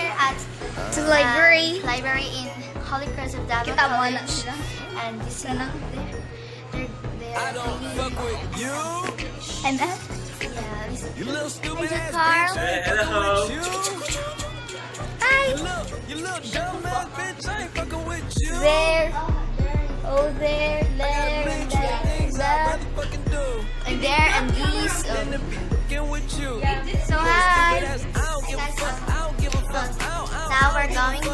here at the library. Library in Holy Cross of Davao Kita mo na College. sila. And you see, they're And yeah, Is it Carl? Hello. Hi! There. Oh, there. and there and these. So hi. Now we're going to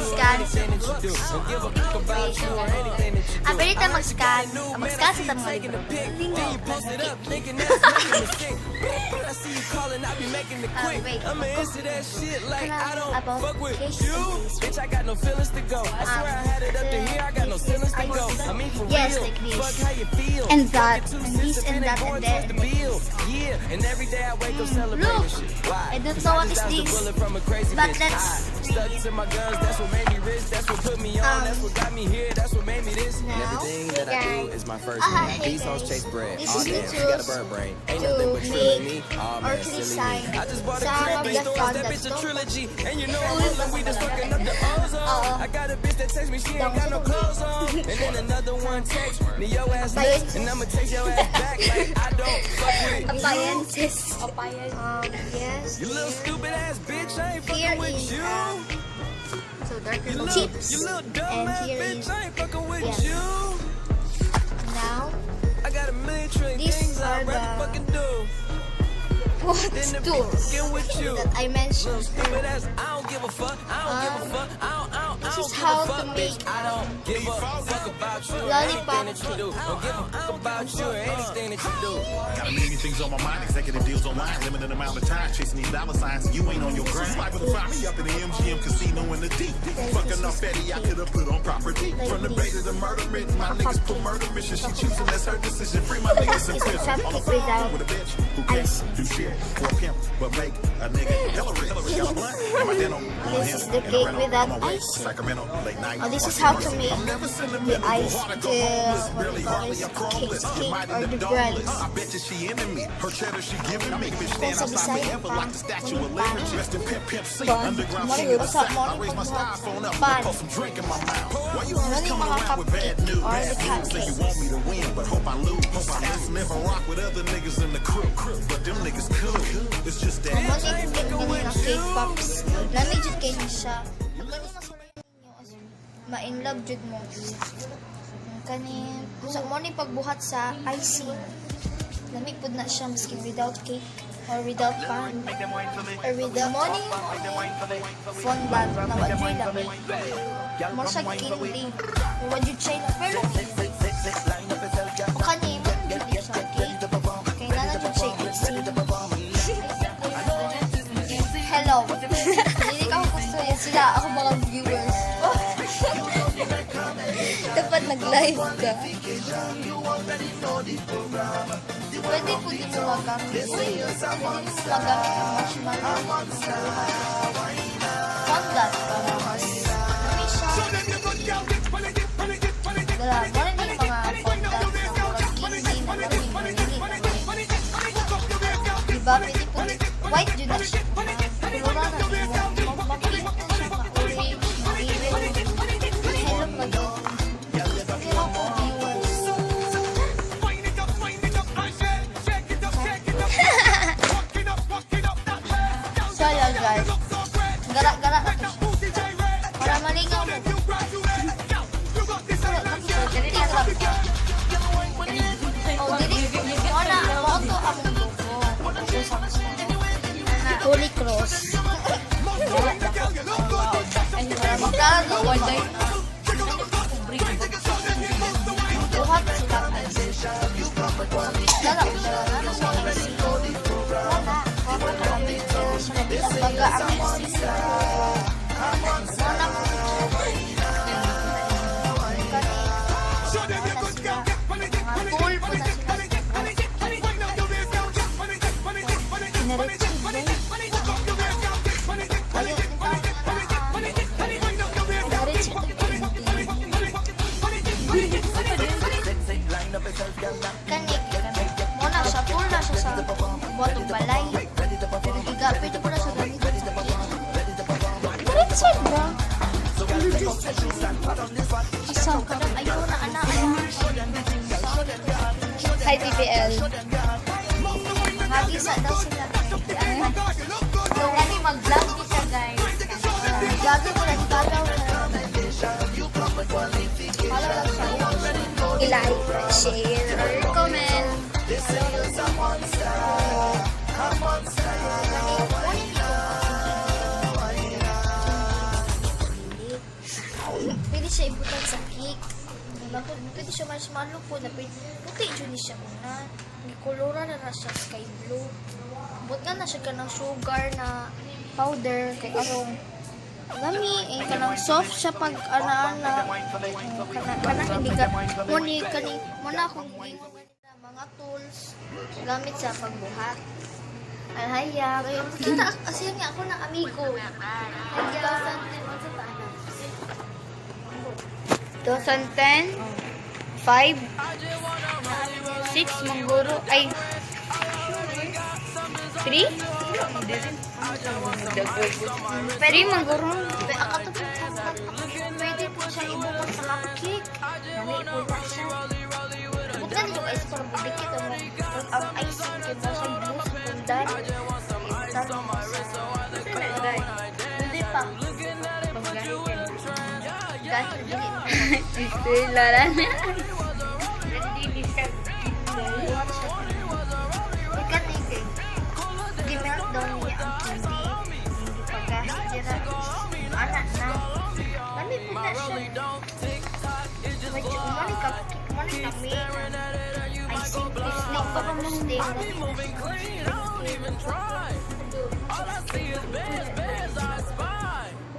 scan some books. Pwede tayo mag-scan. Mag-scan sa mga libro. Wait. About case yes, like this. And that. And this and that and that. Look! I don't know what is this. But let's Everything that I do is my first name. These hoes chase bread. This Oh is the damn, she got a bird brain. Ain't nothing but true to me. Oh man, or silly sign me. I just bought a some crib, of bitch. the fun that's Trilogy, and you know I'm rolling, we just fucking up the ozone. I got a bitch that texts me, she ain't got no clothes on. And then another one text me, your ass nuts, and I'ma text your ass back like I don't fuck with you. appliances. Yes. You little stupid ass bitch, I ain't Here fucking with is you. so darker chips. You little dumb And ass here bitch, is I ain't fucking with yeah. you. Now I got a million trillion These things are I'd rather the- fucking do what than to be tools fucking with you. that I mentioned. Stupid ass, I don't give a fuck. I don't give a fuck. I don't This is give how a to fuck, make bitch. I don't give a fuck about you. lollipop Anything that you do. Don't give a fuck about you or anything that you do. Got a million things on my mind, executive deals online, limited amount of time, chasing these dollar signs, you ain't on your grind. Sniper to find me up in the MGM casino in the deep. Fucking off Betty, I could have put on property. From the bait to the murder written, my niggas put murder mission. She choosing, that's her decision. Free my niggas in prison. On the phone with a bitch who can't do shit for a pimp, but make a nigga Hillary got a blunt. And my dental on This him, is the and cake rental without on my way. icing. Sacramento, late night. Oh, this is how to make I'm never the sentimental, ice, hard to the go homeless, what barely you call hardly this, a crawless. cake You might or end the up bread. domeless. I bet you she into me. Her cheddar she giving me. Bitch stand Kung outside Bisaya forever pa, like the statue of pa. liberty. Dressed in pimp C. Pan. Underground Morning, king of the what's up, south. I morning, raise my pagbuhat. styrofoam up. Pan. Pour some drink in my mouth. Why you Morning, always coming mga around with bad cupcake news? or Bad the news. Say you cupcakes. want me to win, but hope I lose. Hope I listen if I rock with other niggas in the crew. But them niggas cool. It's just that. Mo ni cake gani na cake pops. Lamig jud kay ni siya. Ang kani masulayan ninyo as ma-in love jud mo. Ang kani sa mo ni pagbuhat sa icing. Lamig pud na siya maski without cake or without pan or without morning fondant na wadyoy lamig. Mo siya candy. Wadyoy siya na pero o kani mo jud siya cake. Kay nana jud siya icing. Hello. Hindi ka gusto yan sila. Ako mga viewers. Dapat nag-live ka. Pwede po din mo magamit. Pwede din mo magamit ang marshmallow. Fondant para mas kami siya. Dala, wala din yung mga fondant na mga candy na lamig. Diba? Pwede po din. White dyan na siya. Kulura na din mo. Mag-pink na siya. Ma-orange. Ma-yellow. Hello pa doon. Pero po viewers. So yun guys. Gara-gara na to siya. Para maligaw mo. Oh, dili. Wala. Moto among buko. Holy Cross. Para magkano. Buhat sila. Dala, dala na sa Mexico. Wala. Wala ka kami sa kabilang baga ang Mexico. Wala mo. Cool po na sila. Pinaritsi din. Ayaw, pinaritsi kanik. Muna siya, full na siya sa botong balay. Pero pwede po na sa ganun. Asa? Kadang ayaw na anak. Hi, TPL. Mag-isa daw sila. So, kami mag-vlog ni siya, guys. Vlog mo lang, follow na. Follow lang siya. I-like, share, or comment. Pwede siya ibutan sa cake. Pwede siya marshmallow po na puti dyan ni siya muna. Nikolora na siya sky blue. But nga na siya ka ng sugar na powder kay arong lami ka ng soft siya pag ana-ana. Kana hindi ka muna akong hingo mga tools gamit sa pagbuhat. Alhaya, ngayon kita kasi nga ako na amigo. Alhaya. 2010, 5, 6, mangguro, ay, 3? 3, mangguro. Pwede po siya ibukod sa cupcake. Nami ipunta siya. Bukan yung ice para bubikit ang icing kaya ba siya blue sa pundan. Hindi pa. Gano'n dili. Istilaran. Ikat ni Gimelt daw niya ang candy. Hindi pagkasira. Anak na. Nami po na siya. Medyo umani kami. Icing pisling pa kung sting.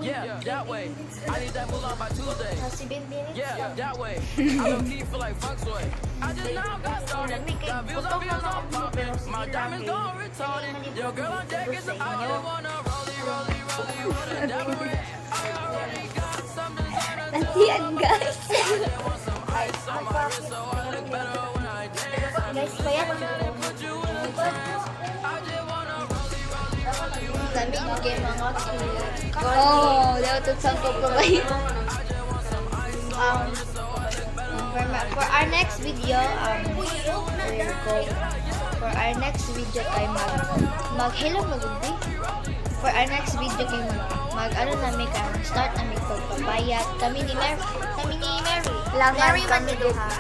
Yeah, that way. I need that moolah by Tuesday. Kasi binbinit Yeah, that way. I don't keep feel like funk sway. I just now got started. Got views on views on popping. My diamonds gone retarded. Yo, girl on deck is I just wanna rollie, rollie, rollie with a dabber red. I already got some designer. Nandiyan, guys. Ice on my wrist, so I look better when I dance. guys, kaya Put you in a trance. I just wanna rollie, rollie, rollie with kami yung game mga Oh, dapat saan ko pa ba yun? for our next video, for our next video kay mag-hello mag-ubi. For our next video kay ano namin ka, start namin pagpapayat. Kami ni Mary. Mary man nito ha.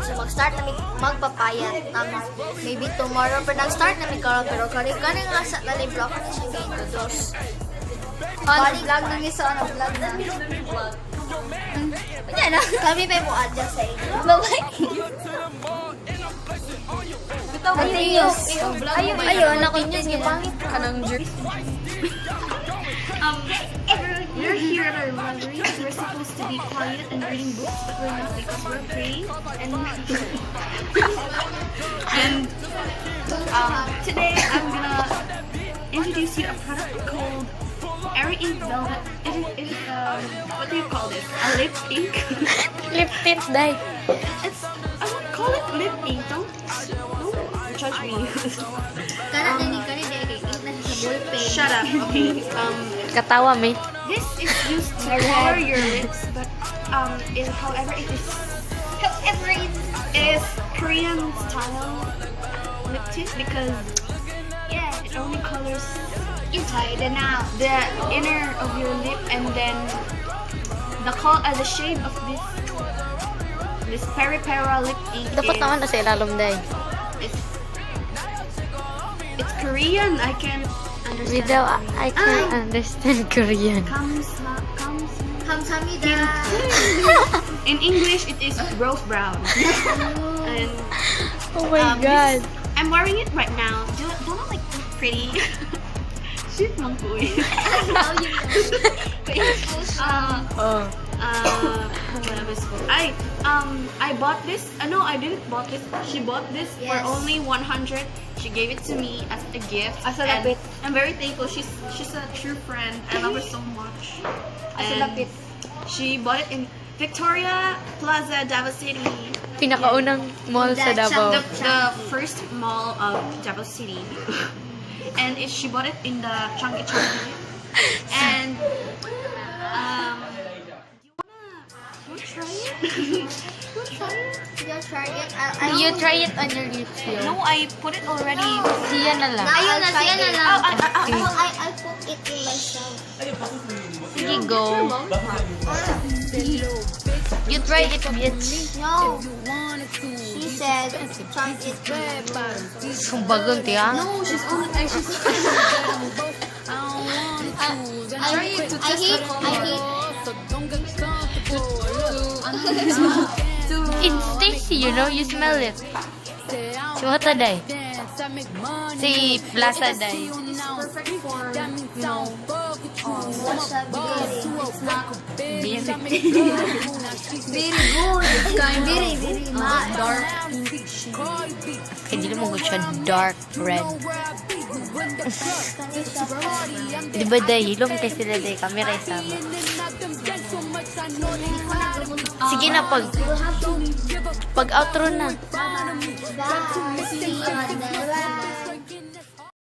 So mag-start namin magpapayat. Maybe tomorrow pero nag-start namin karon pero kani nga sa naliblock na siya kay Todos. Balik vlog na niya sa vlog na. Yan na. Kami pa mo adjust sa inyo. Bye-bye. Ayos. Ayun, na-continuous yung pangit ka ng jerk. We're here at our library. We're supposed to be quiet and reading books, but we're not because we're praying. And today I'm gonna introduce you a product called Airy Ink Velvet. It is what do you call this? A lip ink? Lip tint, day. I won't call it lip ink. Don't judge me. Kana dili kay ink na sa ballpen. Shut up. Okay. Katawa, mate. This is used to color your lips, but however it is Korean style lip tint because it only colors inside and out the inner of your lip, and then the shade of this peri-pera lip ink Dapat naman na sa ilalom, day. it's Korean. I can't understand. Without, I can't understand Korean. Kamsamida. In English, it is rose brown. And Oh my God. I'm wearing it right now. Don't I like look pretty? Shit, mong boy. Oh. I bought this. No, I didn't bought this. She bought this for Yes. only 100. She gave it to me as a gift. Asa and lapit? I'm very thankful. She's a true friend. I love her so much. Asa And lapit? she bought it in Victoria Plaza, Davao City. Pinakaunang mall sa Davao. The first mall of Davao City. And she bought it in the Changi. And You try it. You try it on your lips, yo. No, I put it already. Siya na lang. Ayun na, siya na lang. Okay. I put it in myself. Sige, go. You try it, bitch. No. She said, try it. Kung bagong tiya. No, she's only. I hate. It's tasty, you know? You smell it. Si Wata Day. Si Plaza Day. Perfect for, wasabi. It's not Very. very good. It's kind very not dark. Kaya di mo siya dark red. Di ba Day? Hilom kay sila Day. Camera isama. Sige na, pag outro na. Bye. See you on the